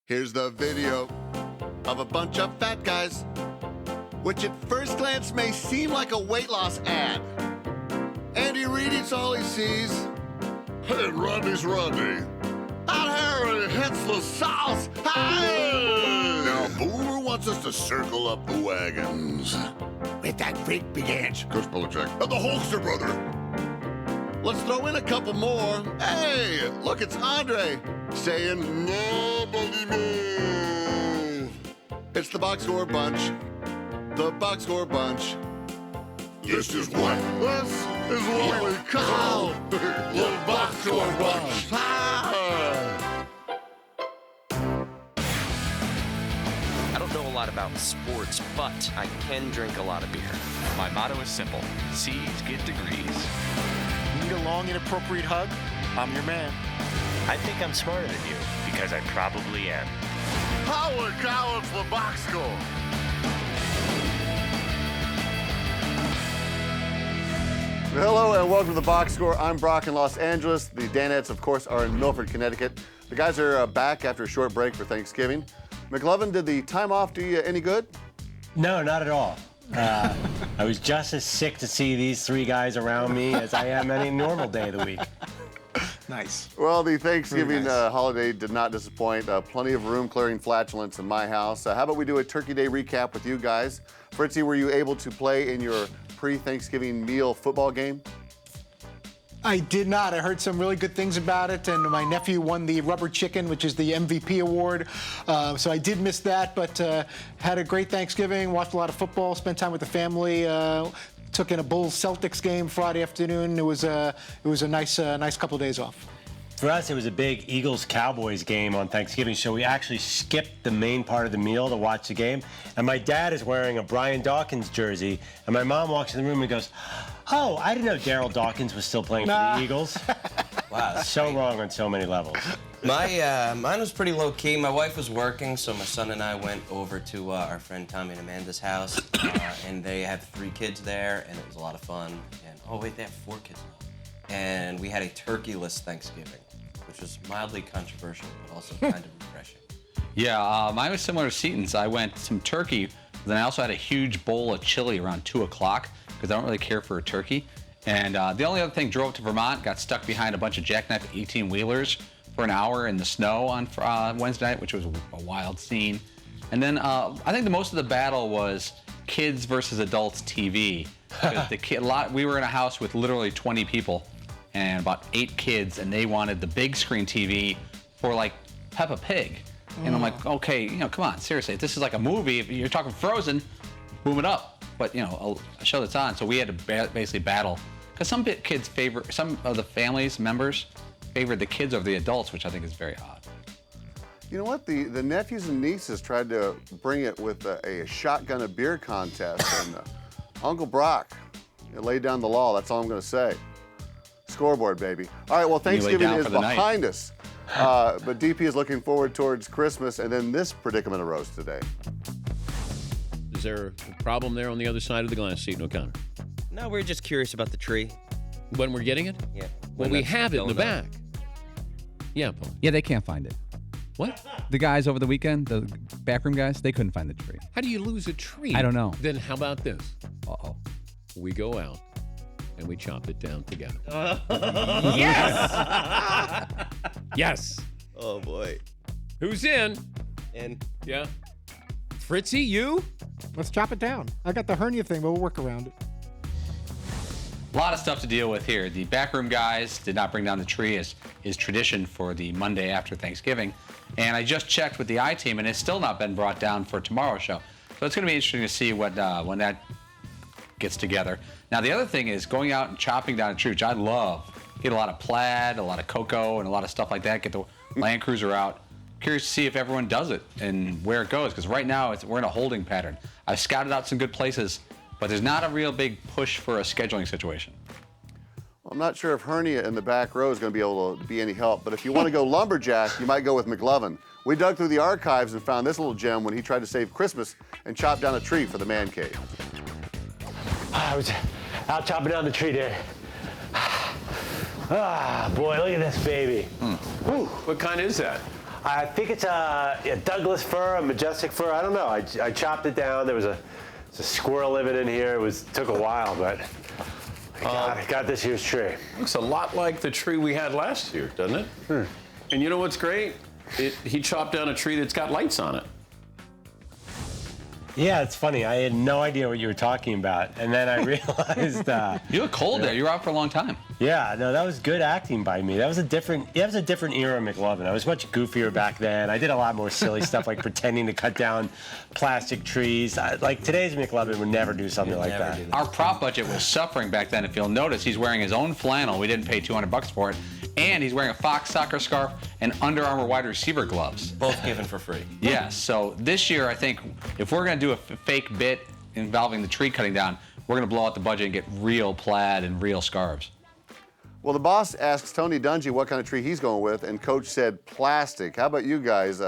Here's the video of a bunch of fat guys, which at first glance may seem like a weight loss ad. Andy Reid eats all he sees. Hey, Rodney's Rodney. Out Harry hits the sauce. Hey! Now Boomer wants us to circle up the wagons. With that great big inch. Coach Belichick. And the Hulkster brother. Let's throw in a couple more. Hey, look, it's Andre saying, nobody move. It's the Box Score Bunch. The Box Score Bunch. This is what we call the Box Score Bunch. I don't know a lot about sports, but I can drink a lot of beer. My motto is simple. C's get degrees. Need a long, inappropriate hug? I'm your man. I think I'm smarter than you, because I probably am. Holy cow, it's the Box Score. Hello and welcome to the Box Score. I'm Brock in Los Angeles. The Danettes, of course, are in Milford, Connecticut. The guys are back after a short break for Thanksgiving. McLovin, did the time off do you any good? No, not at all. I was just as sick to see these three guys around me as I am any normal day of the week. Nice. Well, the Thanksgiving holiday did not disappoint. Plenty of room-clearing flatulence in my house. How about we do a Turkey Day recap with you guys? Fritzy, were you able to play in your pre-Thanksgiving meal football game? I did not. I heard some really good things about it, and my nephew won the rubber chicken, which is the MVP award. So I did miss that, but had a great Thanksgiving, watched a lot of football, spent time with the family, took in a Bulls-Celtics game Friday afternoon. It was a nice couple of days off. For us, it was a big Eagles-Cowboys game on Thanksgiving, so we actually skipped the main part of the meal to watch the game. And my dad is wearing a Brian Dawkins jersey, and my mom walks in the room and goes, "Oh, I didn't know Daryl Dawkins was still playing for the Eagles." Wow, so wrong on so many levels. Mine was pretty low-key. My wife was working, so my son and I went over to our friend Tommy and Amanda's house, and they have 3 kids there, and it was a lot of fun. And oh wait, they have 4 kids now. And we had a turkey-less Thanksgiving, which was mildly controversial, but also kind of refreshing. Yeah, mine was similar to Seaton's. I went some turkey, but then I also had a huge bowl of chili around 2 o'clock because I don't really care for a turkey. And the only other thing, drove to Vermont, got stuck behind a bunch of jackknife 18-wheelers for an hour in the snow on Wednesday night, which was a wild scene. And then I think the most of the battle was kids versus adults TV. We were in a house with literally 20 people and about 8 kids, and they wanted the big screen TV for like Peppa Pig. And I'm like, okay, come on, seriously, if this is like a movie, if you're talking Frozen, boom it up. But a show that's on, so we had to basically battle. Because some of the families, members, favored the kids over the adults, which I think is very odd. You know what? The nephews and nieces tried to bring it with a shotgun of beer contest, and Uncle Brock laid down the law. That's all I'm going to say. Scoreboard, baby. All right, well, Thanksgiving is behind us. But DP is looking forward towards Christmas, and then this predicament arose today. Is there a problem there on the other side of the glass, Seton O'Connor? No, we're just curious about the tree. When we're getting it? Yeah. Well, we have it in the back. Yeah, Paul. Yeah, they can't find it. What? The guys over the weekend, the backroom guys, they couldn't find the tree. How do you lose a tree? I don't know. Then how about this? Uh-oh. We go out and we chop it down together. Yes! Yes. Oh, boy. Who's in? And Yeah. Fritzy, you? Let's chop it down. I got the hernia thing, but we'll work around it. A lot of stuff to deal with here. The backroom guys did not bring down the tree as is tradition for the Monday after Thanksgiving. And I just checked with the I-team, and it's still not been brought down for tomorrow's show. So it's going to be interesting to see when that gets together. Now, the other thing is going out and chopping down a tree, which I love. Get a lot of plaid, a lot of cocoa, and a lot of stuff like that. Get the Land Cruiser out. Curious to see if everyone does it and where it goes, because right now we're in a holding pattern. I've scouted out some good places, but there's not a real big push for a scheduling situation. Well, I'm not sure if hernia in the back row is going to be able to be any help, but if you want to go lumberjack, you might go with McLovin. We dug through the archives and found this little gem when he tried to save Christmas and chopped down a tree for the man cave. I was out chopping down the tree there. Ah, boy, look at this baby. What kind is that? I think it's a Douglas fir, a majestic fir. I don't know. I chopped it down. There was a squirrel living in here. Took a while, but I got this year's tree. Looks a lot like the tree we had last year, doesn't it? And you know what's great? He chopped down a tree that's got lights on it. Yeah, it's funny. I had no idea what you were talking about, and then I realized. You look cold there. You were out for a long time. Yeah, no, that was good acting by me. That was a different era of McLovin. I was much goofier back then. I did a lot more silly stuff like pretending to cut down plastic trees. Like today's McLovin would never do something like that. Our prop budget was suffering back then. If you'll notice, he's wearing his own flannel. We didn't pay $200 for it. And he's wearing a Fox soccer scarf and Under Armour wide receiver gloves. Both given for free. Yes, so this year I think if we're going to do a fake bit involving the tree cutting down, we're going to blow out the budget and get real plaid and real scarves. Well, the boss asks Tony Dungy what kind of tree he's going with, and Coach said plastic. How about you guys?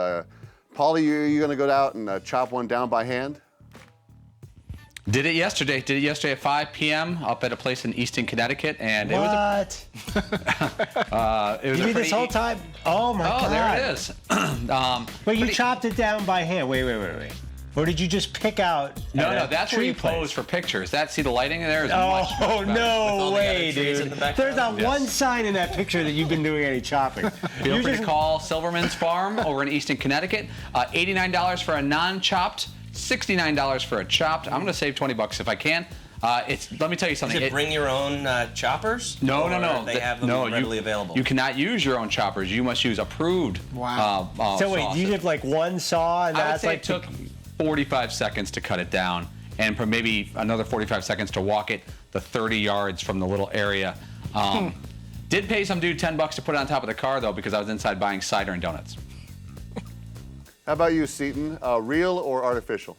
Paulie, you going to go out and chop one down by hand? Did it yesterday at 5 p.m. up at a place in Easton, Connecticut, and it was You mean this whole time? Oh my God! Oh, there it is. But you chopped it down by hand. Wait. Or did you just pick out? No, that's where you pose for pictures. See the lighting in there is much Oh better. no way, trees in dude! the There's not Yes. one sign in that picture that you've been doing any chopping. Feel free to call Silverman's Farm over in Easton, Connecticut. $89 for a non-chopped, $69 for a chopped. I'm going to save $20 if I can. Let me tell you Is something. it bring your own choppers? No. Or They have them readily available. You cannot use your own choppers. You must use approved. Wow. So wait, sauces. you have like one saw, and I would that's say like it took 45 seconds to cut it down, and for maybe another 45 seconds to walk it the 30 yards from the little area. Did pay some dude $10 to put it on top of the car though, because I was inside buying cider and donuts. How about you, Seton? Real or artificial?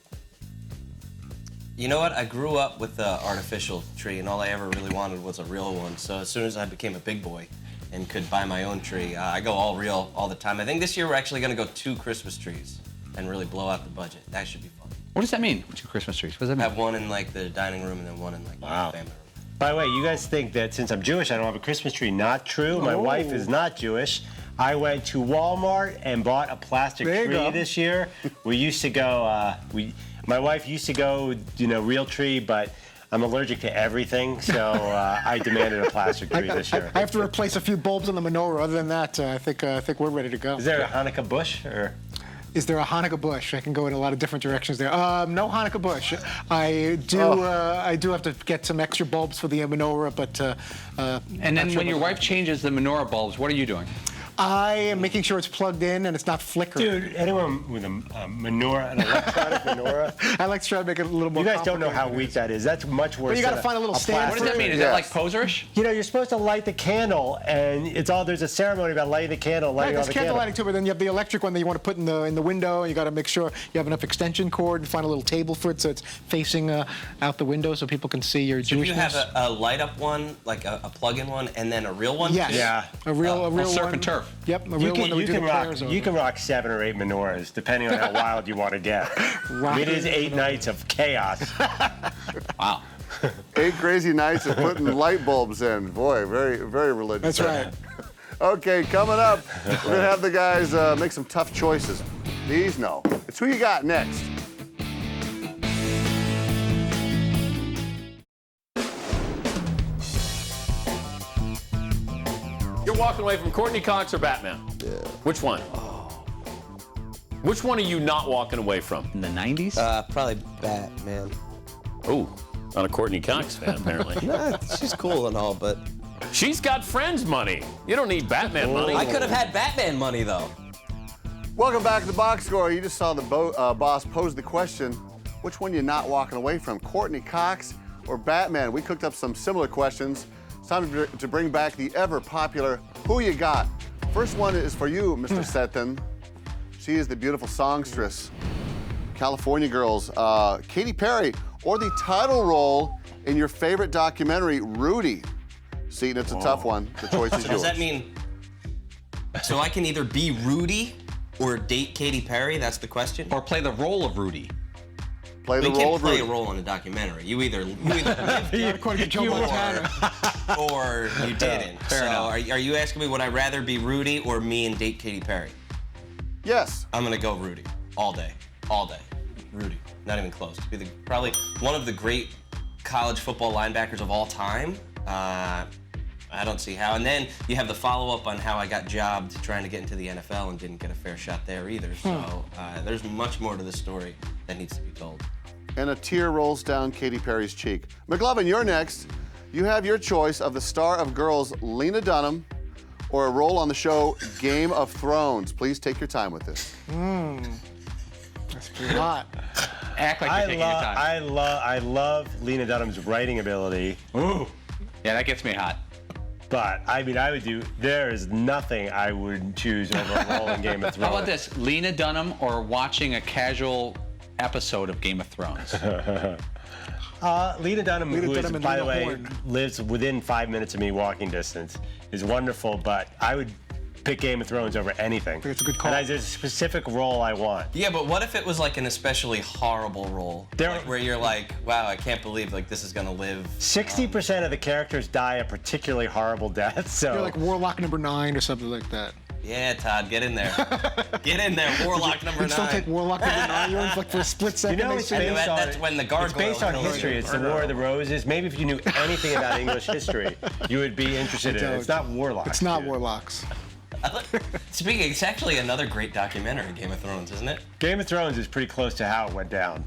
You know what? I grew up with the artificial tree, and all I ever really wanted was a real one. So as soon as I became a big boy and could buy my own tree, I go all real all the time. I think this year we're actually going to go 2 Christmas trees and really blow out the budget. That should be fun. What does that mean? 2 Christmas trees. What does that mean? Have one in like the dining room and then one in like the family room. By the way, you guys think that since I'm Jewish, I don't have a Christmas tree. Not true. My wife is not Jewish. I went to Walmart and bought a plastic There you tree go. this year. We used to go, my wife used to go, real tree, but I'm allergic to everything, so I demanded a plastic tree this year. I have to replace a few bulbs on the menorah. Other than that, I think we're ready to go. Is there a Hanukkah bush, or? Is there a Hanukkah bush? I can go in a lot of different directions there. No Hanukkah bush. I do have to get some extra bulbs for the menorah, but. And then when your wife changes the menorah bulbs, what are you doing? I am making sure it's plugged in and it's not flickering. Dude, anyone with a menorah, an electronic menorah? I like to try to make it a little more. You guys don't know how complicated. weak that is. That's much worse. Well, you got to than find a little stand. What plastic. does that mean? Is that like poserish? You're supposed to light the candle, and there's a ceremony about lighting the candle, Right, lighting all there's the candle candle. lighting too, but then you have the electric one that you want to put in the window, and you got to make sure you have enough extension cord and find a little table for it so it's facing out the window so people can see your Do Jewishness. you have a light up one, like a plug-in one, and then a real one? Yes. Yeah. A real surf one. and turf. Yep, a real one that we do the prayers over. You can rock 7 or 8 menorahs, depending on how wild you want to get. It is 8 nights of chaos. Wow. 8 crazy nights of putting light bulbs in. Boy, very, very religious. That's right. Okay, coming up, we're going to have the guys make some tough choices. These, no. It's Who You Got next. You're walking away from Courtney Cox or Batman? Yeah. Which one? Which one are you not walking away from? In the 90s? Probably Batman. Oh, not a Courtney Cox fan, apparently. Nah, she's cool and all, but She's got friends money. You don't need Batman money. I could have had Batman money though. Welcome back to the box score. You just saw the boss pose the question, which one you not walking away from, Courtney Cox or Batman? We cooked up some similar questions. It's time to bring back the ever popular Who You Got. First one is for you, Mr. Seton. She is the beautiful songstress, California Girls, Katy Perry, or the title role in your favorite documentary, Rudy. Seton, it's a tough one. The choice is So yours. does that mean so I can either be Rudy or date Katy Perry? That's the question. Or play the role of Rudy? Play the You role can't of play Rudy. a role in a documentary. You either lived According to Joe Montana. or you didn't. fair So enough. are you asking me would I rather be Rudy or me and date Katy Perry? Yes. I'm gonna go Rudy all day. Rudy, not even close. Be probably one of the great college football linebackers of all time. I don't see how. And then you have the follow-up on how I got jobbed trying to get into the NFL and didn't get a fair shot there either. So there's much more to the story that needs to be told. And a tear rolls down Katy Perry's cheek. McLovin, you're next. You have your choice of the star of Girls, Lena Dunham, or a role on the show Game of Thrones. Please take your time with this. That's pretty hot. Act like you're taking your time. I love Lena Dunham's writing ability. Ooh. Yeah, that gets me hot. But, I mean, there is nothing I would choose over a role in Game of Thrones. How about this? Lena Dunham or watching a casual episode of Game of Thrones? Lena Dunham, who is, and by the Lena way, Horne. lives within 5 minutes of me walking distance, is wonderful, but I would pick Game of Thrones over anything. I think it's a good call. And there's a specific role I want. Yeah, but what if it was like an especially horrible role? There- Like, where you're like, wow, I can't believe like this is gonna live. 60% of the characters die a particularly horrible death, so... You're like Warlock number 9 or something like that. Yeah, Todd, get in there. Get in there, Warlock number 9. You still take Warlock number 9. You're in like for a split second. You know, they it's say- based on, that's when the gargoyle it's based on went over history. the It's the burner. War of the Roses. Maybe if you knew anything about English history, you would be interested in it. It's not Warlocks. It's not dude. Warlocks. Speaking, it's actually another great documentary, Game of Thrones, isn't it? Game of Thrones is pretty close to how it went down.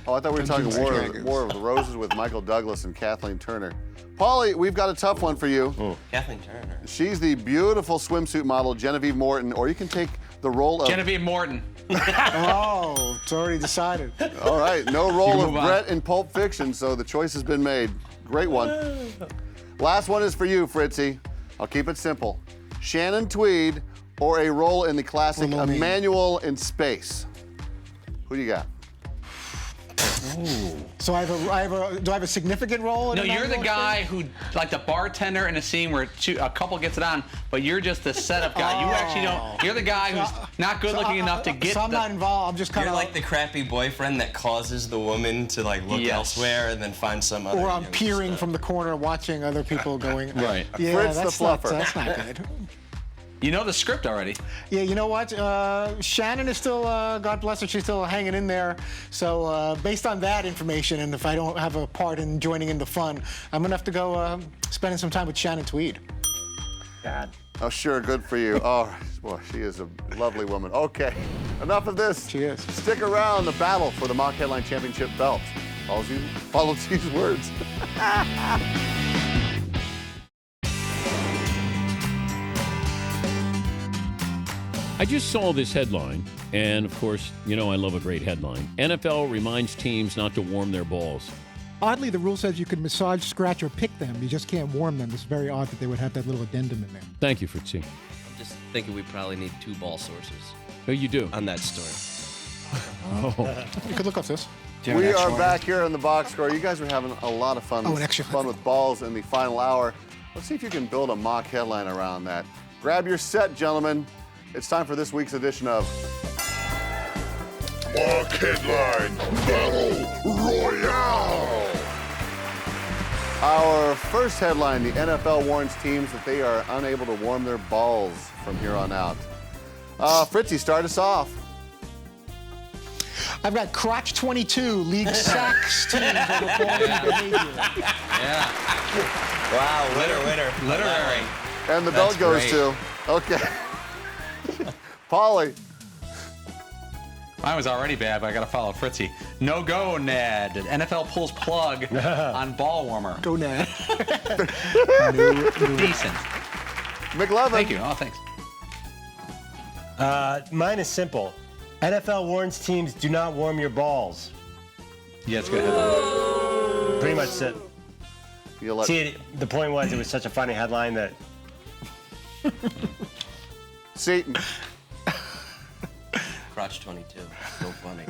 Oh, I thought we were talking Dungeons and War Dragons. of the Roses with Michael Douglas and Kathleen Turner. Paulie, we've got a tough one for you. Kathleen Turner. She's the beautiful swimsuit model, Genevieve Morton, or you can take the role of... Genevieve Morton. Oh, it's already decided. All right, no role You of move on. Brett in Pulp Fiction, so the choice has been made. Great one. Last one is for you, Fritzy. I'll keep it simple. Shannon Tweed or a role in the classic Well, no, me. Emmanuel in Space. Who do you got? So do I have a significant role in No, it? you're the guy who, like the bartender in a scene where a couple gets it on, but you're just the setup guy. You actually don't. You're the guy who's not good looking enough to get So I'm not involved. I'm just kind You're of like the crappy boyfriend that causes the woman to like look Yes. elsewhere and then find some other. or I'm young peering stuff. from the corner watching other people going. Right. Yeah, Fritz the that's not, fluffer. that's not good. You know the script already. Yeah, you know what? Shannon is still, God bless her, she's still hanging in there. So based on that information, and if I don't have a part in joining in the fun, I'm gonna have to go spending some time with Shannon Tweed. God. Oh, sure, good for you. Oh, boy, she is a lovely woman. Okay, enough of this. She is. Stick around, the battle for the Mock Headline Championship belt. Follow these words. I just saw this headline, and of course, you know I love a great headline. NFL reminds teams not to warm their balls. Oddly, the rule says you can massage, scratch, or pick them. You just can't warm them. It's very odd that they would have that little addendum in there. Thank you, Fritzy. I'm just thinking we probably need 2 ball sources Oh, you do? on that story. You could look up this. We are back here on the box score. You guys are having a lot of fun. Oh, an extra fun with balls in the final hour. Let's see if you can build a mock headline around that. Grab your set, gentlemen. It's time for this week's edition of Mock Headline Battle Royale! our first headline. The NFL warns teams that they are unable to warm their balls from here on out. Fritzy, start us off. I've got Crotch 22, league sacks teams over faulty behavior. Yeah. Wow, winner. Literary. And the belt That's goes great. to. Okay. Paulie. Mine was already bad, but I got to follow Fritzy. No go, Ned. NFL pulls plug on ball warmer. Go Ned. Decent. McLovin. Thank you. Oh, thanks. Mine is simple. NFL warns teams, do not warm your balls. Yeah, it's a good headline. Pretty much it. You let- See, the point was it was such a funny headline that Seton. Crotch 22. So funny.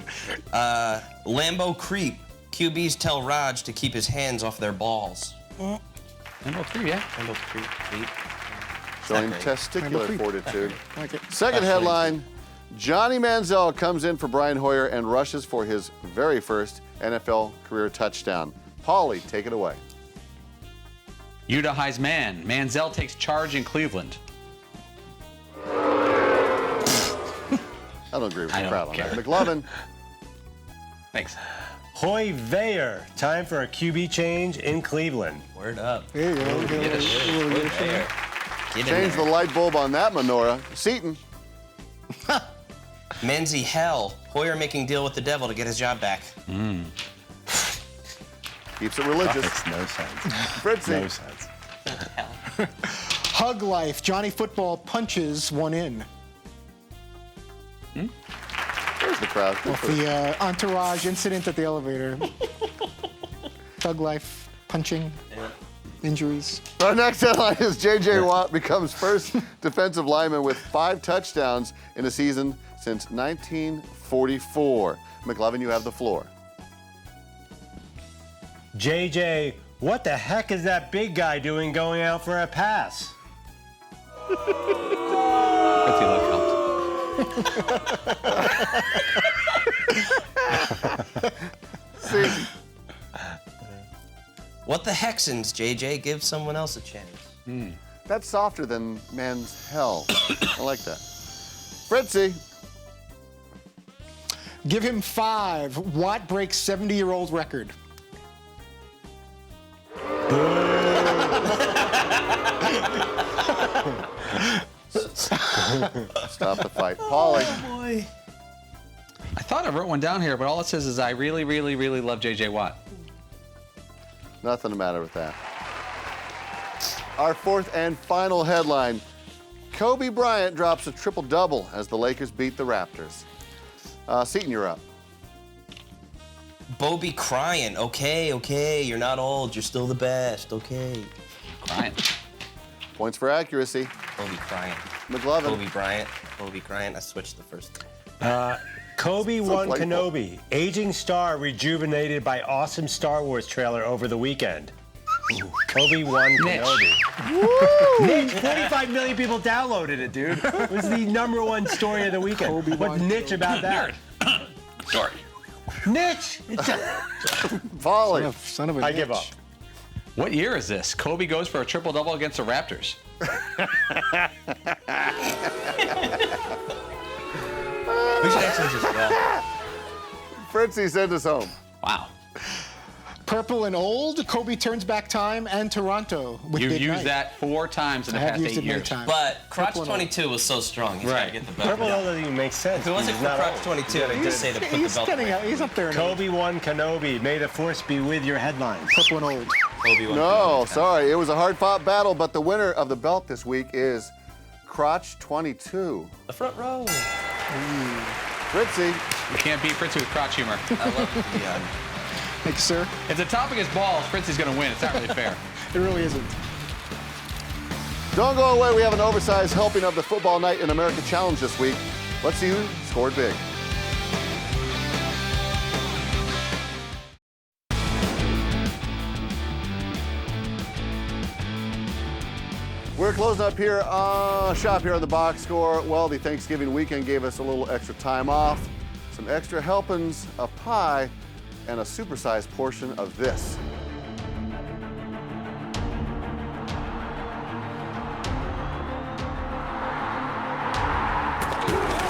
Lambo creep. QBs tell Raj to keep his hands off their balls. Number 3, yeah. Lambo creep. Showing great? testicular fortitude. Like it. Second headline, Johnny Manziel comes in for Brian Hoyer and rushes for his very first NFL career touchdown. Paulie, take it away. Utah High's man. Manziel takes charge in Cleveland. I don't agree with I the don't crowd on that. care. McLovin. Thanks. Hoy Veyer, time for a QB change in Cleveland. Word up. There you go. Get it. Change the light bulb on that menorah. Seton. Menzie hell. Hoyer making deal with the devil to get his job back. Keeps it religious. Makes no sense. Fritzy. No sense. Hug life. Johnny Football punches one in. There's the crowd. Off the entourage incident at the elevator. Thug life, punching, injuries. Our next headline is J.J. Watt becomes first defensive lineman with 5 touchdowns in a season since 1944. McLovin, you have the floor. JJ, what the heck is that big guy doing going out for a pass? See, What the Hexans, JJ? Give someone else a chance. that's softer than man's hell. I like that. Fritzy. Give him 5. Watt breaks 70-year-old record. Stop the fight. Paulie. Boy. I thought I wrote one down here, but all it says is I really, really, really love J.J. Watt. Nothing the matter with that. Our fourth and final headline. Kobe Bryant drops a triple-double as the Lakers beat the Raptors. Seton, you're up. Bobby crying. Okay. You're not old. You're still the best. Okay. Crying. Points for accuracy. Bobby crying. McLovin. Bobby Bryant. Bobby crying. I switched the first thing. Kobe So One playful. Kenobi, aging star rejuvenated by awesome Star Wars trailer over the weekend. Kobe One Kenobi. Niche, 45 million people downloaded it, dude. It was the #1 story of the weekend. What's niche about that? Sorry. Niche! Paulie. Son of a I bitch. give up. What year is this? Kobe goes for a triple-double against the Raptors. We should actually just go. Fritzy, send us home. Wow. Purple and old. Kobe turns back time and Toronto with You've Big used Night. that 4 times in I the have past used 8 it many years. times. But Crotch Purple and old. 22 was so strong. He's got to get the belt. Purple doesn't even make sense. If it wasn't He's for not Crotch old. 22, I'd just say to put the He's belt getting away. out. He's up there. in age. Kobe One Kenobi, may the force be with your headlines. Purple and old. Kobe won. No, sorry. It was a hard-fought battle, but the winner of the belt this week is Crotch 22. The front row. Fritzy. You can't beat Fritzy with crotch humor. I love the Thank you, sir. If the topic is balls, Fritzy's going to win. It's not really fair. It really isn't. Don't go away. We have an oversized helping of the Football Night in America Challenge this week. Let's see who scored big. We're closing up here shop here on the box score. Well, the Thanksgiving weekend gave us a little extra time off, some extra helpings of pie, and a supersized portion of this.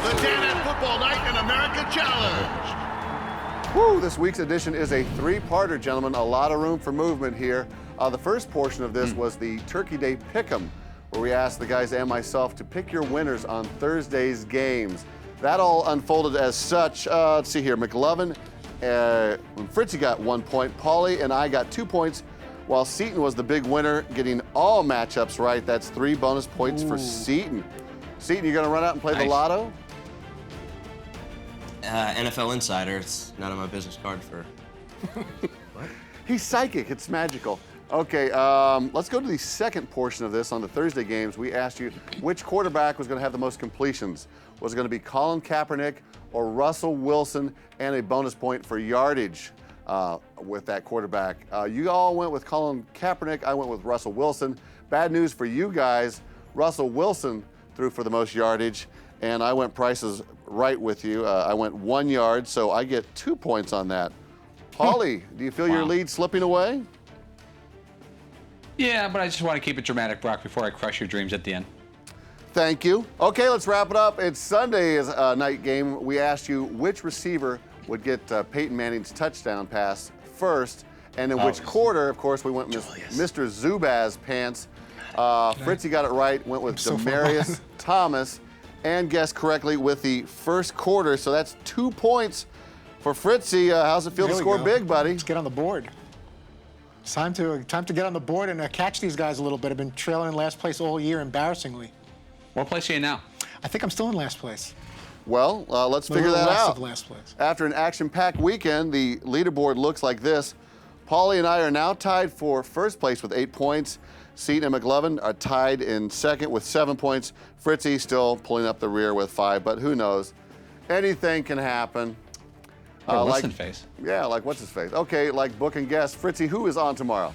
The Dana Football Night in America Challenge. Woo, this week's edition is a 3-parter, gentlemen. A lot of room for movement here. The first portion of this was the Turkey Day Pick'em, where we asked the guys and myself to pick your winners on Thursday's games. That all unfolded as such. Let's see here, McLovin, Fritzy got 1 point, Paulie and I got 2 points, while Seton was the big winner, getting all matchups right. That's 3 bonus points for Seton. Seton, you gonna run out and play the Nice. lotto? NFL Insider. It's not on my business card for. He's psychic. It's magical. Okay, let's go to the second portion of this on the Thursday games. We asked you which quarterback was going to have the most completions. Was it going to be Colin Kaepernick or Russell Wilson, and a bonus point for yardage with that quarterback? You all went with Colin Kaepernick. I went with Russell Wilson. Bad news for you guys. Russell Wilson threw for the most yardage, and I went prices right with you. I went 1 yard, so I get 2 points on that. Paulie, do you feel your lead slipping away? Yeah, but I just want to keep it dramatic, Brock, before I crush your dreams at the end. Thank you. Okay, let's wrap it up. It's Sunday's night game. We asked you which receiver would get Peyton Manning's touchdown pass first, and in which quarter. Of course, we went with Mr. Zubaz Pants. Fritzy got it right, went with Demaryius Thomas, and guessed correctly with the first quarter. So that's 2 points for Fritzy. How's it feel to score big, buddy? Let's get on the board. It's time to get on the board and catch these guys a little bit. I've been trailing in last place all year, embarrassingly. What place are you in now? I think I'm still in last place. Well, let's figure that Less out. of last place. After an action-packed weekend, the leaderboard looks like this. Paulie and I are now tied for first place with 8 points. Seton and McLovin are tied in second with 7 points. Fritzy still pulling up the rear with 5, but who knows? Anything can happen. What's in face? Yeah, like what's his face? Okay, like book and guess. Fritzy, who is on tomorrow?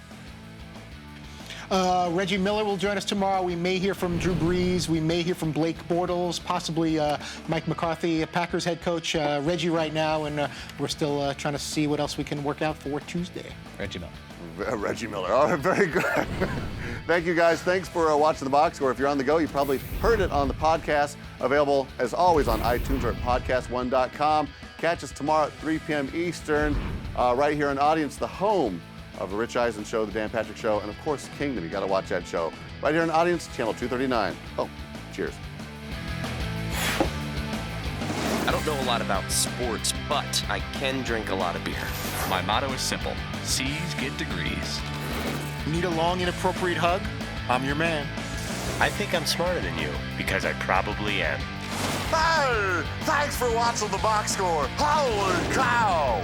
Reggie Miller will join us tomorrow. We may hear from Drew Brees. We may hear from Blake Bortles, possibly Mike McCarthy, Packers head coach. Reggie right now, and we're still trying to see what else we can work out for Tuesday. Reggie Miller. Reggie Miller. All right, very good. Thank you, guys. Thanks for watching the box score. If you're on the go, you probably heard it on the podcast. Available, as always, on iTunes or at podcast1.com. Catch us tomorrow at 3 p.m. Eastern, right here on Audience, the home of The Rich Eisen Show, The Dan Patrick Show, and, of course, Kingdom. You got to watch that show. Right here on Audience, channel 239. Oh, cheers. I don't know a lot about sports, but I can drink a lot of beer. My motto is simple. C's get degrees. Need a long, inappropriate hug? I'm your man. I think I'm smarter than you, because I probably am. Hey, thanks for watching the box score. Holy cow!